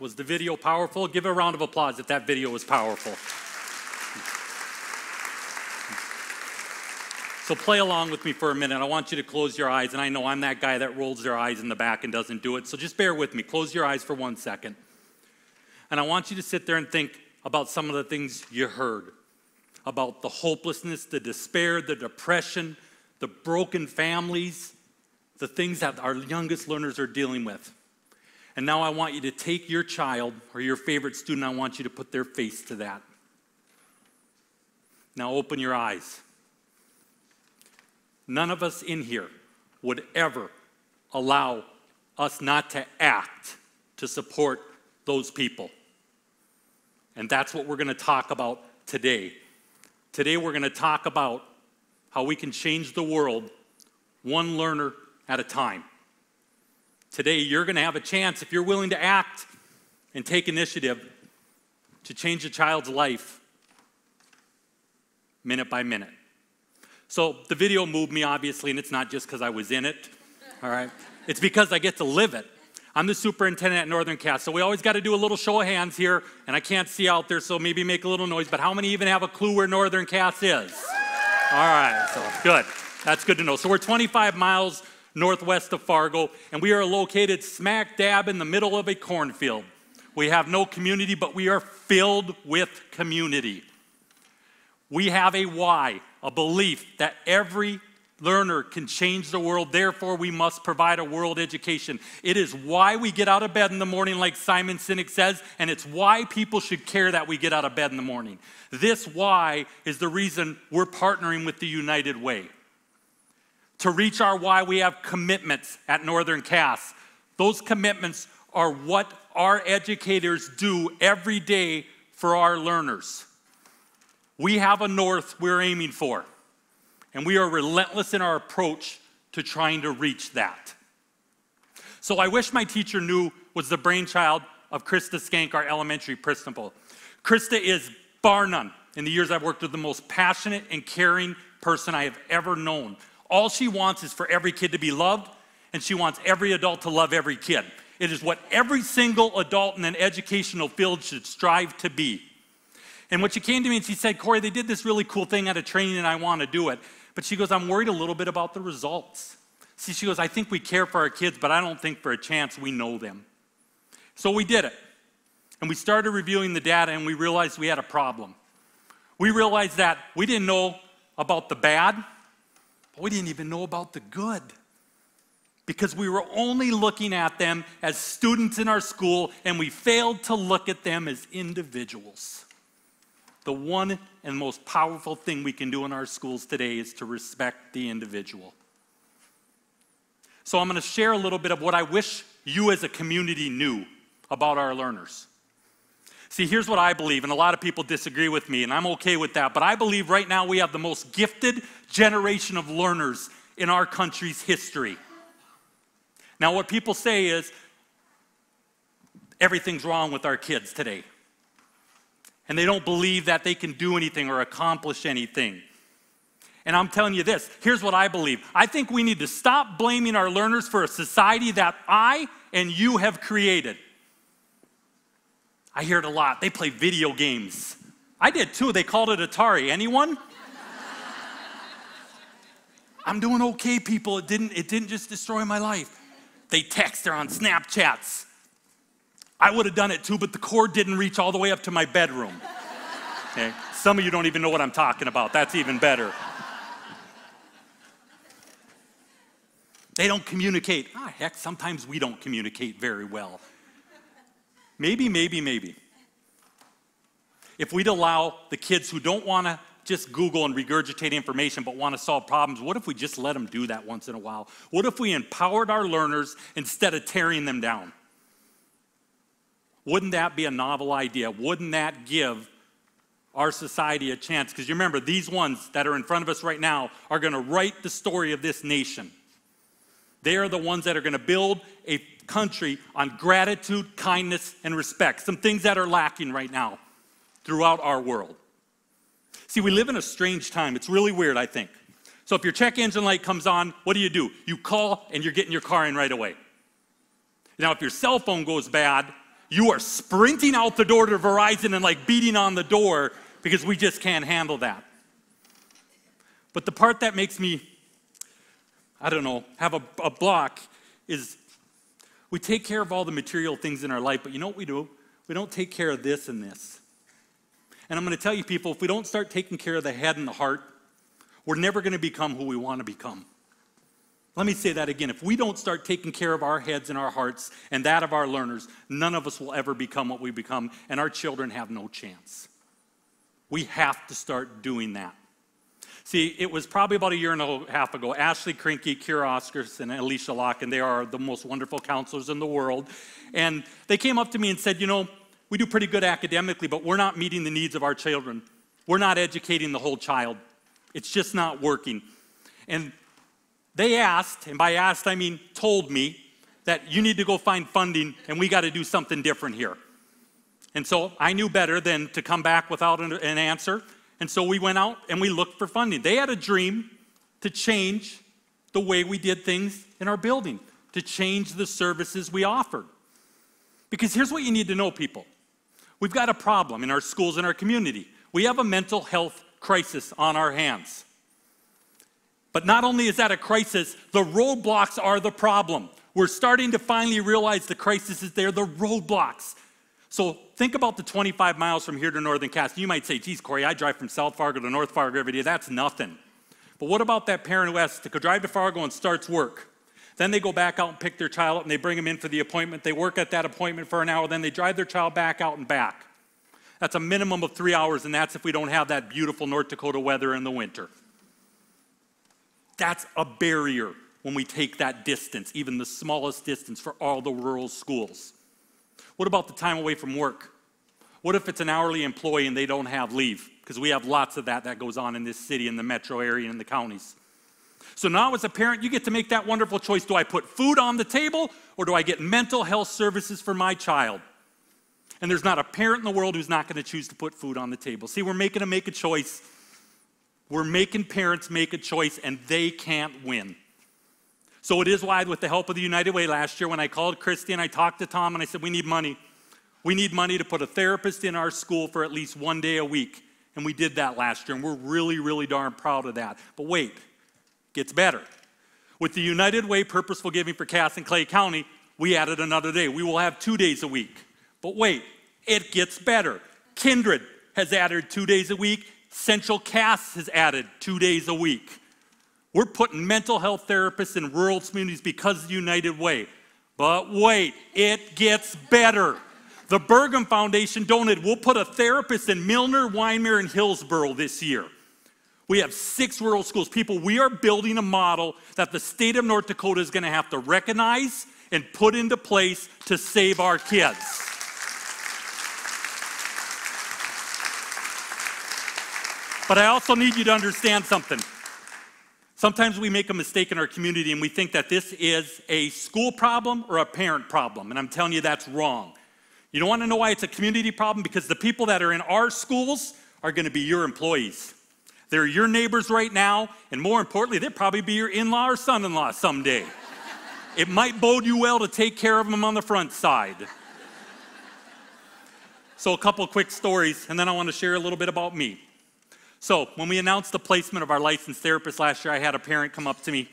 Was the video powerful? Give it a round of applause if that video was powerful. So play along with me for a minute. I want you to close your eyes, and I know I'm that guy that rolls their eyes in the back and doesn't do it, so just bear with me. Close your eyes for 1 second. And I want you to sit there and think about some of the things you heard, about the hopelessness, the despair, the depression, the broken families, the things that our youngest learners are dealing with. And now I want you to take your child or your favorite student, I want you to put their face to that. Now open your eyes. None of us in here would ever allow us not to act to support those people. And that's what we're going to talk about today. Today we're going to talk about how we can change the world one learner at a time. Today you're going to have a chance, if you're willing to act and take initiative, to change a child's life minute by minute. So the video moved me, obviously, and it's not just because I was in it, all right? It's because I get to live it. I'm the superintendent at Northern Cass, so we always got to do a little show of hands here, and I can't see out there, so maybe make a little noise, but how many even have a clue where Northern Cass is? All right, so good. That's good to know. So we're 25 miles northwest of Fargo, and we are located smack dab in the middle of a cornfield. We have no community, but we are filled with community. We have a why, a belief that every learner can change the world, therefore we must provide a world education. It is why we get out of bed in the morning, like Simon Sinek says, and it's why people should care that we get out of bed in the morning. This why is the reason we're partnering with the United Way. To reach our why, we have commitments at Northern Cass. Those commitments are what our educators do every day for our learners. We have a north we're aiming for, and we are relentless in our approach to trying to reach that. So I wish my teacher knew was the brainchild of Krista Skank, our elementary principal. Krista is, bar none, in the years I've worked with, the most passionate and caring person I have ever known. All she wants is for every kid to be loved, and she wants every adult to love every kid. It is what every single adult in an educational field should strive to be. And when she came to me and she said, Corey, they did this really cool thing at a training and I want to do it. But she goes, I'm worried a little bit about the results. See, she goes, I think we care for our kids, but I don't think for a chance we know them. So we did it. And we started reviewing the data and we realized we had a problem. We realized that we didn't know about the bad, but we didn't even know about the good. Because we were only looking at them as students in our school and we failed to look at them as individuals. The one and most powerful thing we can do in our schools today is to respect the individual. So I'm going to share a little bit of what I wish you as a community knew about our learners. See, here's what I believe, and a lot of people disagree with me, and I'm okay with that, but I believe right now we have the most gifted generation of learners in our country's history. Now, what people say is, everything's wrong with our kids today. And they don't believe that they can do anything or accomplish anything. And I'm telling you this, here's what I believe. I think we need to stop blaming our learners for a society that I and you have created. I hear it a lot. They play video games. I did too. They called it Atari. Anyone? I'm doing okay, people. It didn't just destroy my life. They text, they're on Snapchats. I would have done it too, but the cord didn't reach all the way up to my bedroom. Okay? Some of you don't even know what I'm talking about. That's even better. They don't communicate. Heck, sometimes we don't communicate very well. Maybe. If we'd allow the kids who don't want to just Google and regurgitate information but want to solve problems, what if we just let them do that once in a while? What if we empowered our learners instead of tearing them down? Wouldn't that be a novel idea? Wouldn't that give our society a chance? Because you remember, these ones that are in front of us right now are going to write the story of this nation. They are the ones that are going to build a country on gratitude, kindness, and respect. Some things that are lacking right now throughout our world. See, we live in a strange time. It's really weird, I think. So if your check engine light comes on, what do? You call and you're getting your car in right away. Now, if your cell phone goes bad, you are sprinting out the door to Verizon and like beating on the door because we just can't handle that. But the part that makes me, I don't know, have a block is we take care of all the material things in our life, but you know what we do? We don't take care of this and this. And I'm going to tell you people, if we don't start taking care of the head and the heart, we're never going to become who we want to become. Let me say that again. If we don't start taking care of our heads and our hearts and that of our learners, none of us will ever become what we become, and our children have no chance. We have to start doing that. See, it was probably about a year and a half ago, Ashley Krinke, Kira Oscars, and Alicia Locke, and they are the most wonderful counselors in the world, and they came up to me and said, you know, we do pretty good academically, but we're not meeting the needs of our children. We're not educating the whole child. It's just not working. And they asked, and by asked I mean told me, that you need to go find funding and we got to do something different here. And so I knew better than to come back without an answer. And so we went out and we looked for funding. They had a dream to change the way we did things in our building, to change the services we offered. Because here's what you need to know, people. We've got a problem in our schools and our community. We have a mental health crisis on our hands. But not only is that a crisis, the roadblocks are the problem. We're starting to finally realize the crisis is there, the roadblocks. So think about the 25 miles from here to Northern Cass. You might say, geez, Corey, I drive from South Fargo to North Fargo every day. That's nothing. But what about that parent who has to go drive to Fargo and starts work? Then they go back out and pick their child up and they bring them in for the appointment. They work at that appointment for an hour. Then they drive their child back out and back. That's a minimum of 3 hours, and that's if we don't have that beautiful North Dakota weather in the winter. That's a barrier when we take that distance, even the smallest distance for all the rural schools. What about the time away from work? What if it's an hourly employee and they don't have leave? Because we have lots of that goes on in this city, in the metro area, and in the counties. So now as a parent, you get to make that wonderful choice. Do I put food on the table or do I get mental health services for my child? And there's not a parent in the world who's not going to choose to put food on the table. See, we're making them make a choice. We're making parents make a choice, and they can't win. So it is why, with the help of the United Way last year, when I called Christy and I talked to Tom and I said, we need money. We need money to put a therapist in our school for at least 1 day a week. And we did that last year, and we're really, really darn proud of that. But wait, it gets better. With the United Way Purposeful Giving for Cass and Clay County, we added another day. We will have 2 days a week. But wait, it gets better. Kindred has added 2 days a week. Central Cass has added 2 days a week. We're putting mental health therapists in rural communities because of the United Way. But wait, it gets better. The Bergam Foundation donated. We'll put a therapist in Milner, Wyndmere, and Hillsboro this year. We have 6 rural schools. People, we are building a model that the state of North Dakota is going to have to recognize and put into place to save our kids. But I also need you to understand something. Sometimes we make a mistake in our community and we think that this is a school problem or a parent problem. And I'm telling you that's wrong. You don't want to know why it's a community problem? Because the people that are in our schools are going to be your employees. They're your neighbors right now. And more importantly, they'll probably be your in-law or son-in-law someday. It might bode you well to take care of them on the front side. So a couple quick stories, and then I want to share a little bit about me. So when we announced the placement of our licensed therapist last year, I had a parent come up to me,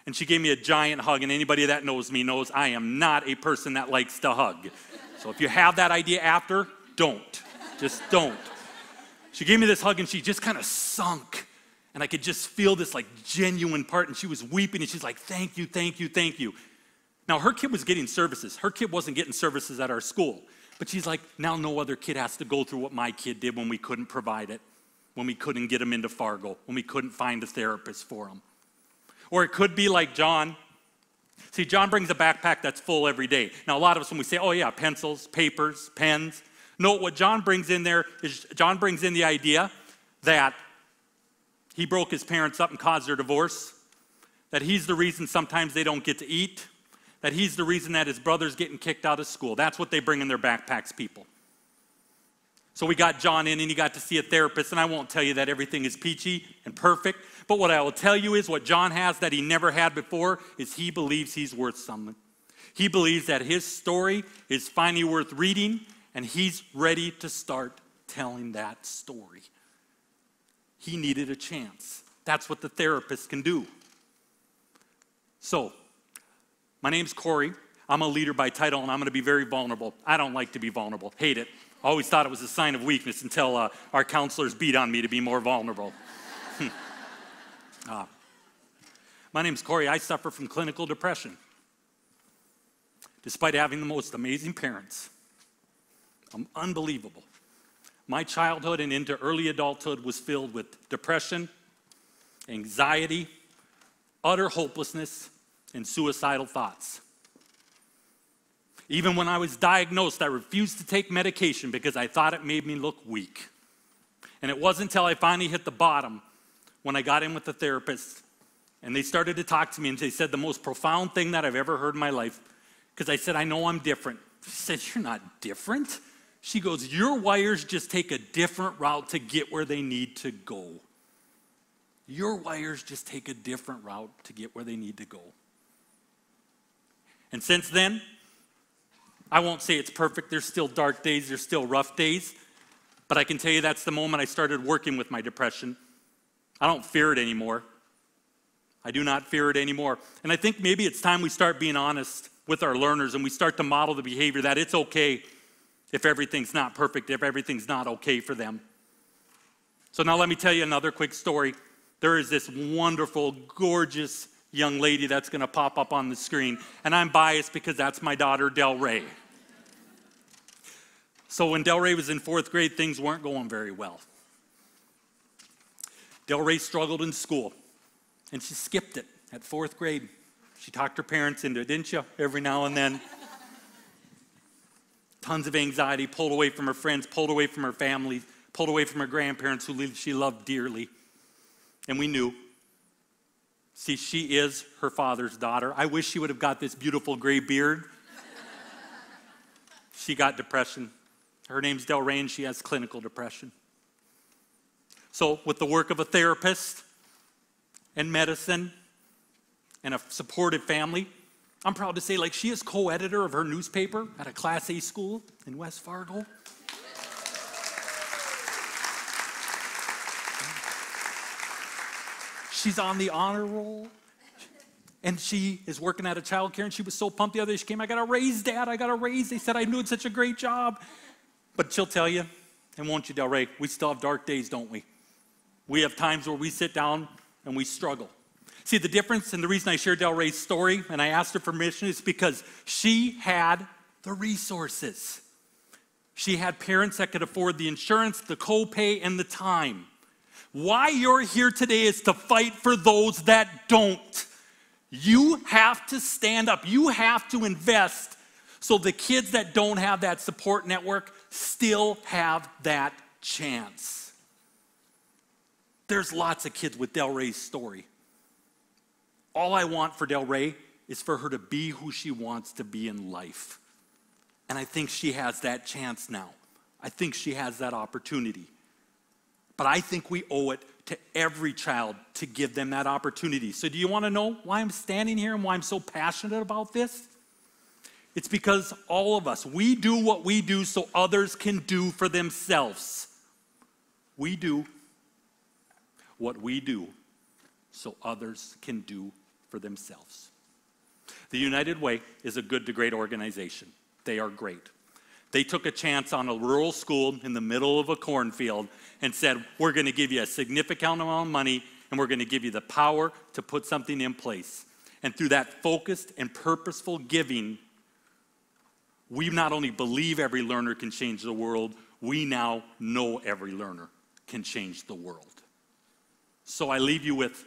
and she gave me a giant hug, and anybody that knows me knows I am not a person that likes to hug. So if you have that idea after, don't. Just don't. She gave me this hug, and she just kind of sunk, and I could just feel this like genuine part, and she was weeping, and she's like, thank you, thank you, thank you. Now, her kid was getting services. Her kid wasn't getting services at our school. But she's like, now no other kid has to go through what my kid did when we couldn't provide it. When we couldn't get them into Fargo, when we couldn't find a therapist for them. Or it could be like John. See, John brings a backpack that's full every day. Now, a lot of us, when we say, oh yeah, pencils, papers, pens. No, what John brings in there is John brings in the idea that he broke his parents up and caused their divorce, that he's the reason sometimes they don't get to eat, that he's the reason that his brother's getting kicked out of school. That's what they bring in their backpacks, people. So we got John in and he got to see a therapist, and I won't tell you that everything is peachy and perfect, but what I will tell you is what John has that he never had before is he believes he's worth something. He believes that his story is finally worth reading, and he's ready to start telling that story. He needed a chance. That's what the therapist can do. So, my name's Corey. I'm a leader by title, and I'm going to be very vulnerable. I don't like to be vulnerable. Hate it. Always thought it was a sign of weakness until our counselors beat on me to be more vulnerable. My name's Corey. I suffer from clinical depression. Despite having the most amazing parents, I'm unbelievable. My childhood and into early adulthood was filled with depression, anxiety, utter hopelessness, and suicidal thoughts. Even when I was diagnosed, I refused to take medication because I thought it made me look weak. And it wasn't until I finally hit the bottom when I got in with the therapist and they started to talk to me, and they said the most profound thing that I've ever heard in my life, because I said, I know I'm different. She said, you're not different. She goes, your wires just take a different route to get where they need to go. Your wires just take a different route to get where they need to go. And since then, I won't say it's perfect. There's still dark days. There's still rough days. But I can tell you that's the moment I started working with my depression. I don't fear it anymore. I do not fear it anymore. And I think maybe it's time we start being honest with our learners and we start to model the behavior that it's okay if everything's not perfect, if everything's not okay for them. So now let me tell you another quick story. There is this wonderful, gorgeous young lady that's going to pop up on the screen. And I'm biased because that's my daughter, Del Rey. So when Del Rey was in 4th grade, things weren't going very well. Del Rey struggled in school, and she skipped it at 4th grade. She talked her parents into it, didn't you? Every now and then. Tons of anxiety, pulled away from her friends, pulled away from her family, pulled away from her grandparents who she loved dearly. And we knew. See, she is her father's daughter. I wish she would have got this beautiful gray beard. She got depression. Her name's Del Rey, and she has clinical depression. So with the work of a therapist and medicine and a supportive family, I'm proud to say, like, she is co-editor of her newspaper at a Class A school in West Fargo. She's on the honor roll, and she is working at a child care, and she was so pumped the other day. She came, I got a raise, Dad, I got a raise. They said I'm doing such a great job. But she'll tell you, and won't you, Del Rey, we still have dark days, don't we? We have times where we sit down and we struggle. See, the difference, and the reason I shared Del Rey's story, and I asked her permission, is because she had the resources. She had parents that could afford the insurance, the copay, and the time. Why you're here today is to fight for those that don't. You have to stand up. You have to invest so the kids that don't have that support network still have that chance. There's lots of kids with Del Rey's story. All I want for Del Rey is for her to be who she wants to be in life. And I think she has that chance now. I think she has that opportunity. But I think we owe it to every child to give them that opportunity. So do you want to know why I'm standing here and why I'm so passionate about this? It's because all of us, we do what we do so others can do for themselves. We do what we do so others can do for themselves. The United Way is a good to great organization. They are great. They took a chance on a rural school in the middle of a cornfield and said, we're going to give you a significant amount of money and we're going to give you the power to put something in place. And through that focused and purposeful giving, we not only believe every learner can change the world, we now know every learner can change the world. So I leave you with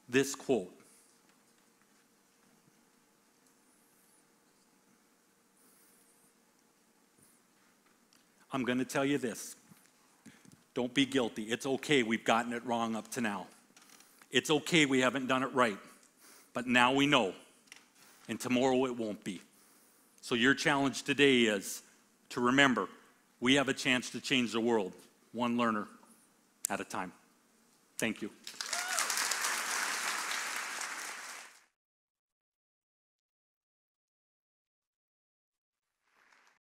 this quote. I'm going to tell you this. Don't be guilty. It's okay we've gotten it wrong up to now. It's okay we haven't done it right. But now we know. And tomorrow it won't be. So your challenge today is to remember, we have a chance to change the world, one learner at a time. Thank you.